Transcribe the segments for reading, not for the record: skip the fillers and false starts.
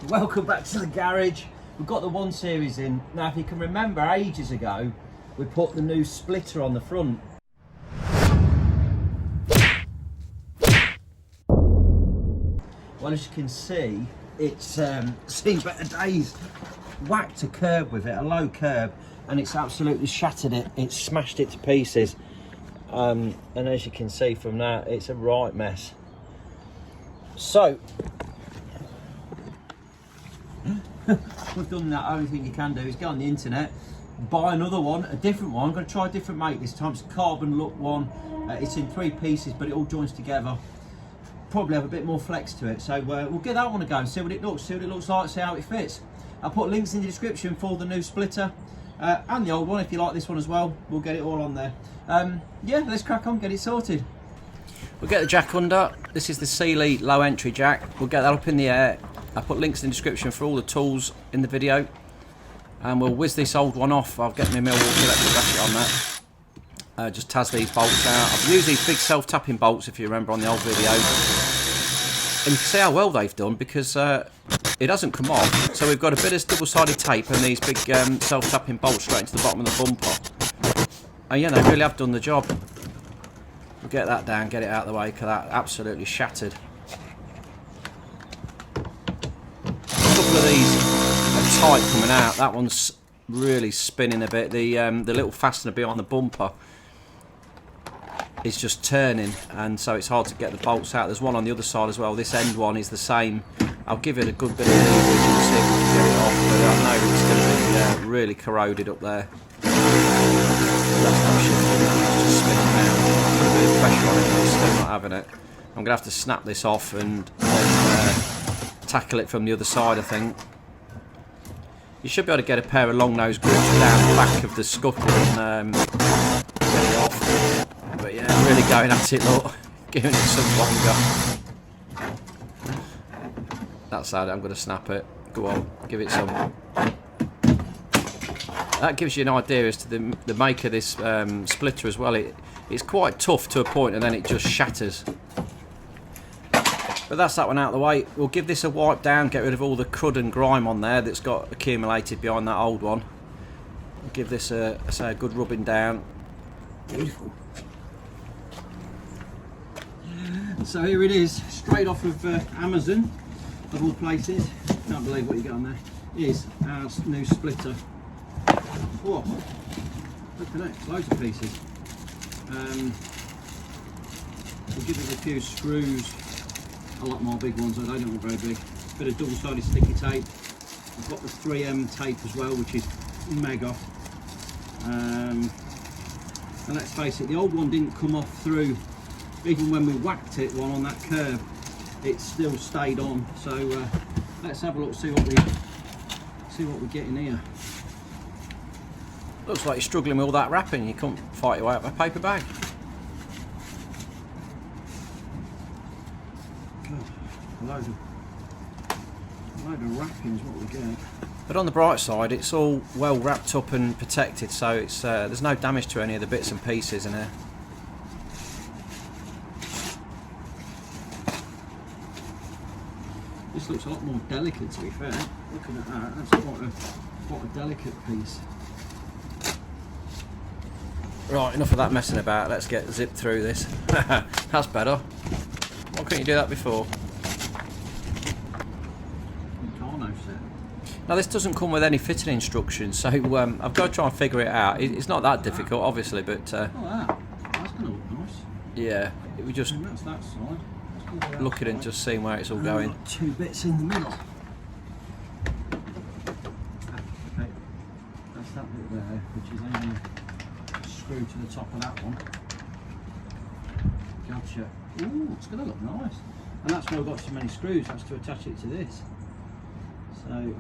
Welcome back to the garage. We've got the 1 Series in. Now if you can remember, ages ago we put the new splitter on the front. Well, as you can see, it's seen better days. Whacked a curb with it, a low curb, and it's absolutely shattered it. It's smashed it to pieces. And as you can see from that, it's a right mess. So we've done that. Only thing you can do is go on the internet, buy another one, a different one. I'm going to try a different make this time. It's a carbon look one. It's in 3 pieces, but it all joins together. Probably have a bit more flex to it, so we'll give that one a go and see what it looks like, see how it fits. I'll put links in the description for the new splitter and the old one if you like this one as well. We'll get it all on there. Yeah, let's crack on, get it sorted. We'll get the jack under. This is the Sealy low entry jack. We'll get that up in the air. I'll put links in the description for all the tools in the video, and we'll whiz this old one off. I'll get my Milwaukee electric ratchet on that. Just tas these bolts out. I've used these big self-tapping bolts, if you remember on the old video, and you can see how well they've done because it hasn't come off. So we've got a bit of double-sided tape and these big self-tapping bolts straight into the bottom of the bumper, and yeah, they really have done the job. We'll get that down, get it out of the way because that absolutely shattered. A couple of these are tight coming out. That one's really spinning a bit. The little fastener behind the bumper is just turning, and so it's hard to get the bolts out. There's one on the other side as well. This end one is the same. I'll give it a good bit of leverage and see if we can get it off, but I know it's going to be really corroded up there. That's not shifting, it's just spinning around. Put a bit of pressure on it, but it's still not having it. I'm going to have to snap this off and tackle it from the other side, I think. You should be able to get a pair of long nose grips down the back of the scuttle and get it off. But yeah, really going at it, look, giving it some longer. That's how I'm going to snap it. Go on, give it some. That gives you an idea as to the make of this splitter as well. It's quite tough to a point, and then it just shatters. But that's that one out of the way. We'll give this a wipe down, get rid of all the crud and grime on there that's got accumulated behind that old one. We'll give this a good rubbing down. Beautiful. So here it is, straight off of Amazon, of all places. Can't believe what you get on there. Is our new splitter. Oh, look at that, loads of pieces. We'll give it a few screws. I like my big ones, I don't want very big. Bit of double-sided sticky tape. I've got the 3M tape as well, which is mega. And let's face it, the old one didn't come off through. Even when we whacked it one on that curb, it still stayed on. So let's have a look, see what we get in here. Looks like you're struggling with all that wrapping. You couldn't fight your way out of a paper bag. A load of wrappings, what we get. But on the bright side, it's all well wrapped up and protected, so it's there's no damage to any of the bits and pieces in here. This looks a lot more delicate, to be fair. Looking at that, that's quite a delicate piece. Right, enough of that messing about. Let's get zipped through this. That's better. Why couldn't you do that before? Now this doesn't come with any fitting instructions, so I've got to try and figure it out. It's not that difficult, obviously, but that's going to look nice. Yeah, we just that's that side. Look at it and just seeing where it's all going. Got 2 bits in the middle. Okay, that's that bit there, which is only screwed to the top of that one. Gotcha. Ooh, it's going to look nice. And that's why I've got so many screws. That's to attach it to this. So.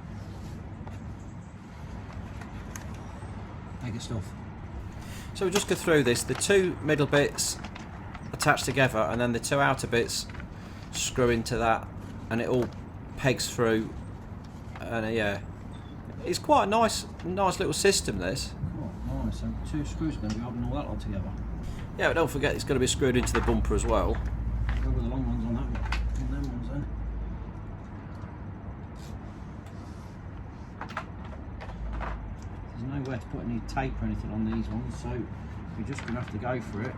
Good stuff. So we'll just go through this. The 2 middle bits attached together, and then the 2 outer bits screw into that, and it all pegs through. And yeah, it's quite a nice little system. This. Oh, nice. So 2 screws going to be holding all that on together. Yeah, but don't forget it's going to be screwed into the bumper as well. Go with the long ones on that one. On them ones then. anywhere to put any tape or anything on these ones, so you're just going to have to go for it.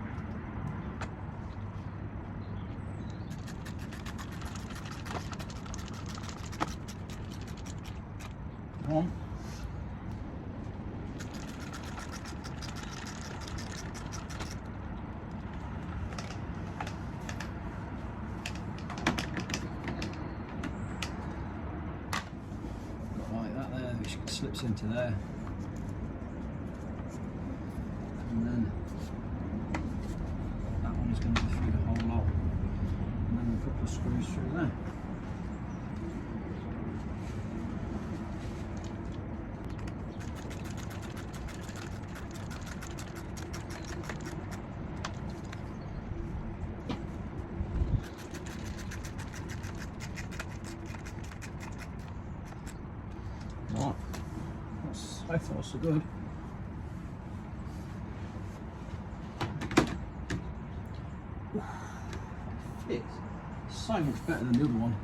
One. Like that there, which slips into there. And then that one's going to go through the whole lot. And then a couple of screws through there. Right, that's so far so good. It's so much better than the other one.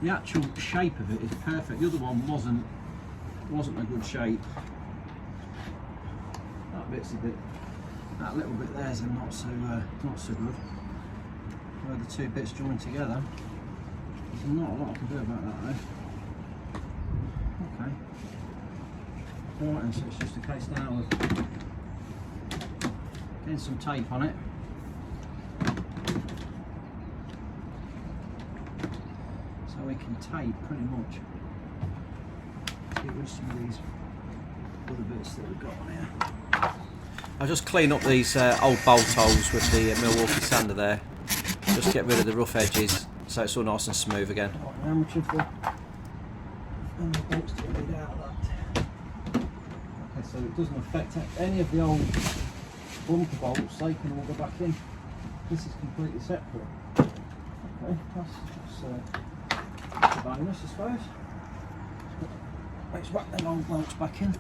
The actual shape of it is perfect. The other one wasn't a good shape. That bit's a bit, that little bit there's not so good. Where the two bits join together, there's not a lot I can do about that though. Okay. Right, and so it's just a case now of getting some tape on it. So we can tape pretty much. Get rid of some of these other bits that we've got on here. I'll just clean up these old bolt holes with the Milwaukee sander there. Just get rid of the rough edges so it's all nice and smooth again. Right, how much of the bolts do we need out of that? Okay, so it doesn't affect any of the old bumper bolts, they can all go back in. This is completely separate. Okay, that's a bonus, I suppose. Let's whack them old bolts back in.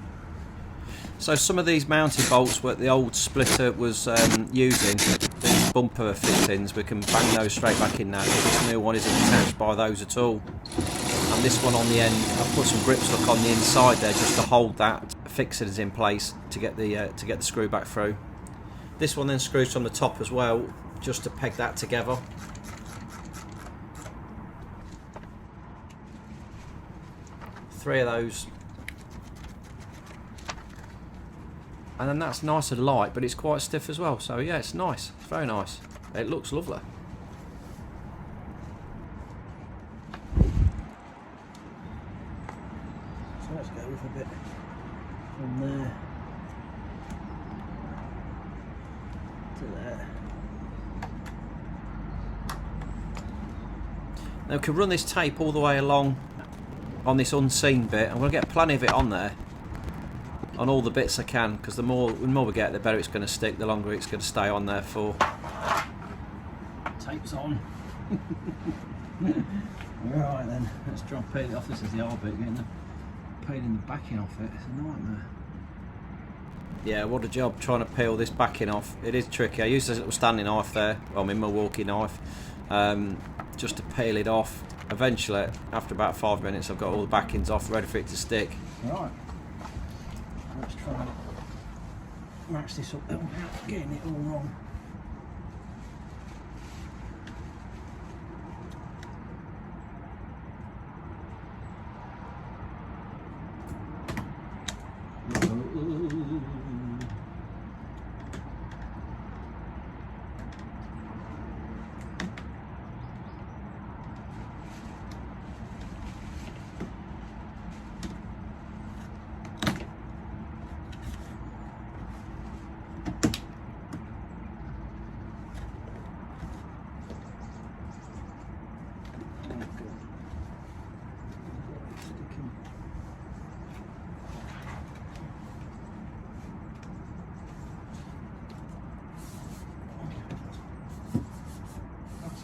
So some of these mounting bolts what the old splitter was using, these bumper fittings, we can bang those straight back in now. This new one isn't attached by those at all. And this one on the end, I've put some grip stock on the inside there just to hold that fixings in place to get the screw back through. This one then screws from the top as well, just to peg that together. Three of those. And then that's nice and light, but it's quite stiff as well. So yeah, it's nice. It's very nice. It looks lovely. So let's go with a bit from there to there. Now we can run this tape all the way along on this unseen bit. I'm going to get plenty of it on there, on all the bits I can, because the more we get, the better it's going to stick, the longer it's going to stay on there for. Tape's on. Right then, let's try and peel it off. This is the hard bit, getting the peeling the backing off it. It's a nightmare. Yeah, what a job trying to peel this backing off. It is tricky. I use this little standing knife there, well, my Milwaukee knife, just to peel it off. Eventually, after about 5 minutes, I've got all the backings off, ready for it to stick. Right. Let's try and match this up without getting it all wrong.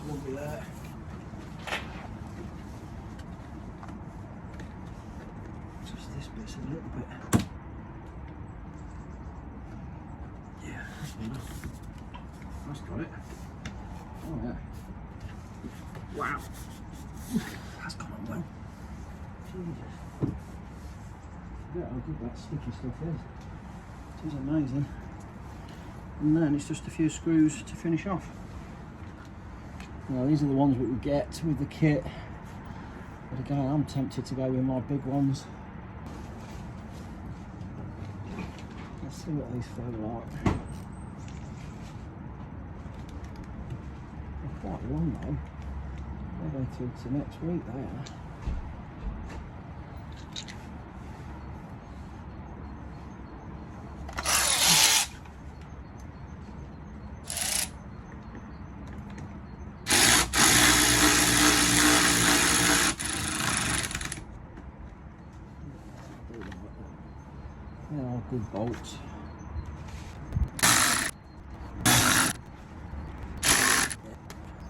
Lovely there. Just this bit's a little bit. Yeah, that's enough. That's got it. Oh yeah. Wow. That's gone on well. Jesus. forget how good that sticky stuff is. It is amazing. And then it's just a few screws to finish off. Now these are the ones we would get with the kit. But again, I'm tempted to go with my big ones. Let's see what these feel like. They're quite long though. They're going through to next week, they are. They are good bolts.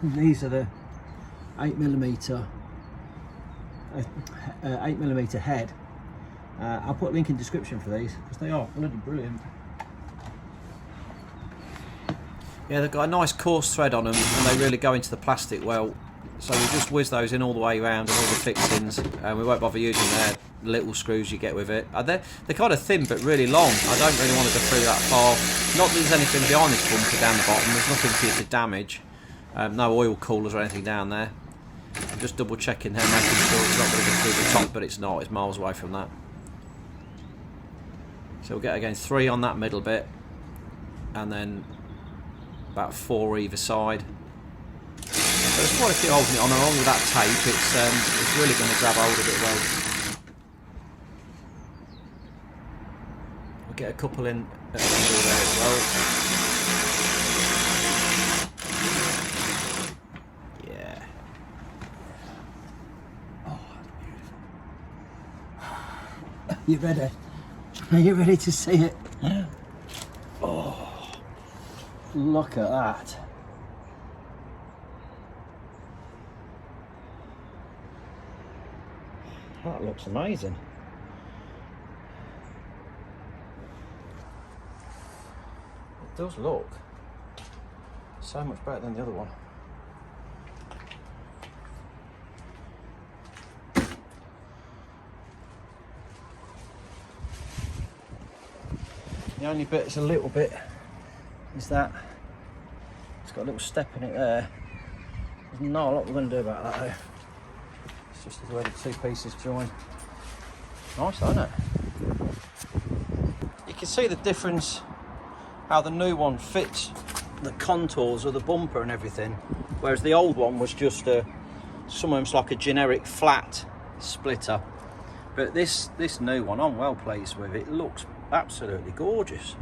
And these are the 8mm 8mm head. I'll put a link in the description for these because they are bloody brilliant. Yeah, they've got a nice coarse thread on them and they really go into the plastic well. So we just whiz those in all the way around and all the fixings, and we won't bother using their little screws you get with it. They're kind of thin but really long. I don't really want to go through that far. Not that there's anything behind this bumper down the bottom. There's nothing for you to damage. No oil coolers or anything down there. I'm just double checking here, making sure it's not going to go through the top, but it's not. It's miles away from that. So we'll get again 3 on that middle bit, and then about 4 either side. So there's quite a few holding it on, along with that tape. It's really going to grab hold of it well. We'll get a couple in at the middle there as well. Yeah. Oh, that's beautiful. You ready? Are you ready to see it? Oh, look at that. That looks amazing. It does look so much better than the other one. The only bit that's a little bit is that it's got a little step in it there. There's not a lot we're going to do about that though. It's just the way the 2 pieces join. Nice, isn't it? You can see the difference, how the new one fits the contours of the bumper and everything, whereas the old one was just almost like a generic flat splitter. But this new one, I'm well pleased with. It looks absolutely gorgeous.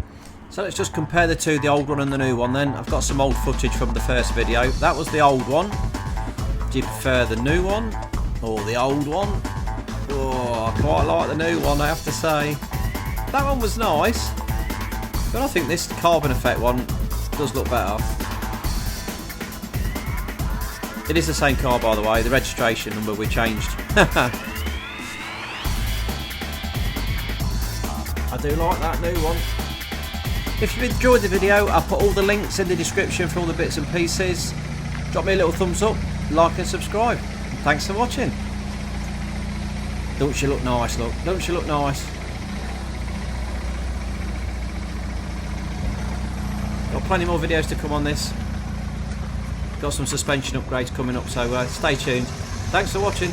So let's just compare the two, the old one and the new one then. I've got some old footage from the first video. That was the old one. Do you prefer the new one or the old one? Oh, I quite like the new one, I have to say. That one was nice, but I think this carbon effect one does look better. It is the same car, by the way. The registration number we changed. I do like that new one. If you've enjoyed the video, I'll put all the links in the description for all the bits and pieces. Drop me a little thumbs up, like and subscribe. Thanks for watching. Don't she look nice, look? Don't she look nice? Got plenty more videos to come on this. Got some suspension upgrades coming up, so stay tuned. Thanks for watching.